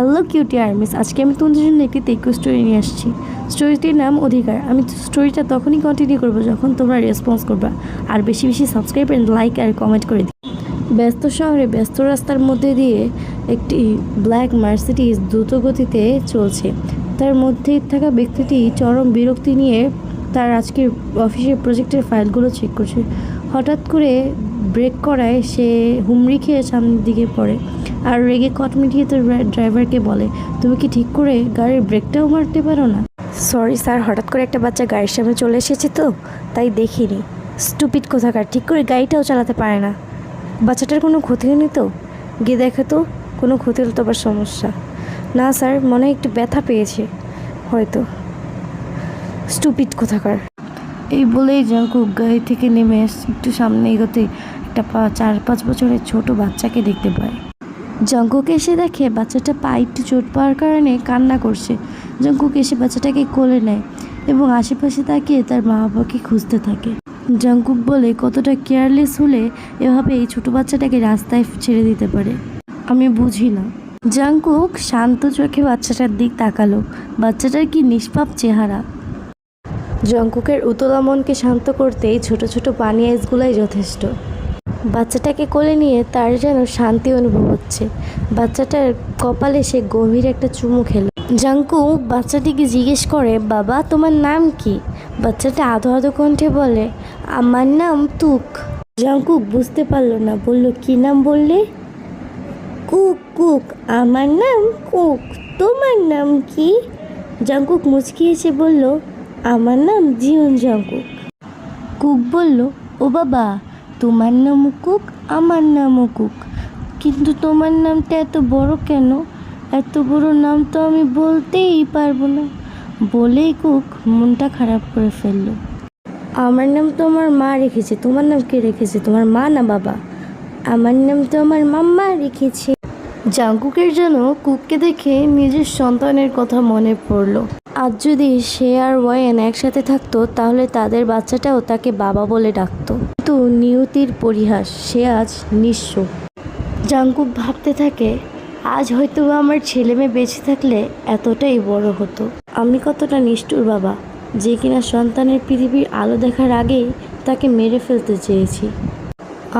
Hello cutie armies, আজকে আমি তোমাদের জন্য একটি তেকো স্টোরি নিয়ে আসছি। স্টোরিটির নাম অধিকার। আমি স্টোরিটা তখনই কন্টিনিউ করবো যখন তোমরা রেসপন্স করবা, আর বেশি বেশি সাবস্ক্রাইব এন্ড লাইক আর কমেন্ট করে দিই। ব্যস্ত শহরে ব্যস্ত রাস্তার মধ্যে দিয়ে একটি ব্ল্যাক মার্সিডিজ দ্রুত গতিতে চলছে। তার মধ্যে থাকা ব্যক্তিটি চরম বিরক্তি নিয়ে তার আজকের অফিসের প্রজেক্টের ফাইলগুলো চেক করছে। হঠাৎ করে ব্রেক করায় সে হুমড়ি খেয়ে সামনের দিকে পড়ে আর রেগে কট মিটিয়ে তোর ড্রাইভারকে বলে, তুমি কি ঠিক করে গাড়ির ব্রেকটাও মারতে পারো না? সরি স্যার, হঠাৎ করে একটা বাচ্চা গাড়ির সামনে চলে এসেছে তো তাই দেখিনি। স্টুপিড কোথাকার, ঠিক করে গাড়িটাও চালাতে পারে না। বাচ্চাটার কোনো ক্ষতি হয়নি তো? গিয়ে দেখো তো, কোনো ক্ষতি হলে তো আবার সমস্যা। না স্যার, মনে হয় একটু ব্যথা পেয়েছে হয়তো। স্টুপিড কোথাকার। এই বলেই জাঙ্কুক গাড়ি থেকে নেমে একটু সামনে এগোতে একটা 4-5 বছরের ছোট বাচ্চাকে দেখতে পায়। জাঙ্কুক এসে দেখে বাচ্চাটা পা একটু চোট পাওয়ার কারণে কান্না করছে। জাঙ্কুক এসে বাচ্চাটাকে কোলে নেয় এবং আশেপাশে তাকিয়ে তার মা বাবাকে খুঁজতে থাকে। জাঙ্কুক বলে, কতটা কেয়ারলেস হলে এভাবে এই ছোট বাচ্চাটাকে রাস্তায় ছেড়ে দিতে পারে, আমি বুঝি না। জাঙ্কুক শান্ত চোখে বাচ্চাটার দিক তাকালো। বাচ্চাটার কি নিষ্পাপ চেহারা। জাঙ্কুকের উতলা মনকে শান্ত করতেই ছোট ছোট পানি আইসগুলাই যথেষ্ট। বাচ্চাটাকে কোলে নিয়ে তার যেন শান্তি অনুভব হচ্ছে। বাচ্চাটার কপালে সে গভীর একটা চুমু খেলো। জাঙ্কুক বাচ্চাটিকে জিজ্ঞেস করে, বাবা তোমার নাম কি? বাচ্চাটা আধো আধো কণ্ঠে বলে, আমার নাম তুক। জাঙ্কুক বুঝতে পারলো না, বলল, কি নাম বললে? কুক। কুক, আমার নাম কুক। তোমার নাম কি? জাঙ্কুক মুচকি হেসে বলল, আমার নাম জিউন জাঙ্কুক। কুক বলল, ও বাবা, তোমার নাম কুক, আমার নামও কুক, কিন্তু তোমার নামটা এত বড় কেন? এত বড় নাম তো আমি বলতেই পারবো না। বলেই কুক মনটা খারাপ করে ফেললো। আমার নাম তো আমার মা রেখেছে, তোমার নাম কে রেখেছে? তোমার মা না বাবা? আমার নাম তো আমার মাম্মা রেখেছে। জাঙ্কুকের যেন কুককে দেখে নিজের সন্তানের কথা মনে পড়লো। আজ যদি সে আর ওয়েন একসাথে থাকতো তাহলে তাদের বাচ্চাটাও তাকে বাবা বলে ডাকতো। কিন্তু নিয়তির পরিহাস, সে আজ নিঃস্ব। জাঙ্কুক ভাবতে থাকে, আজ হয়তো আমার ছেলে মেয়ে বেঁচে থাকলে এতটাই বড় হতো। আমি কতটা নিষ্ঠুর বাবা, যে কিনা সন্তানের পৃথিবীর আলো দেখার আগেই তাকে মেরে ফেলতে চেয়েছি।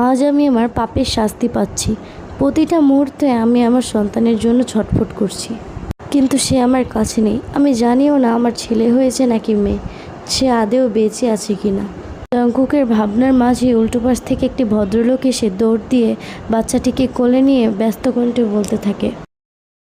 আজ আমি আমার পাপের শাস্তি পাচ্ছি। প্রতিটা মুহূর্তে আমি আমার সন্তানের জন্য ছটফট করছি, কিন্তু সে আমার কাছে নেই। আমি জানিও না আমার ছেলে হয়েছে নাকি মেয়ে, সে আদেও বেঁচে আছে কিনা। জাঙ্কুকের ভাবনার মাঝে উল্টো পাশ থেকে একটি ভদ্রলোক এসে দৌড় দিয়ে বাচ্চাটিকে কোলে নিয়ে ব্যস্ত কণ্ঠে বলতে থাকে,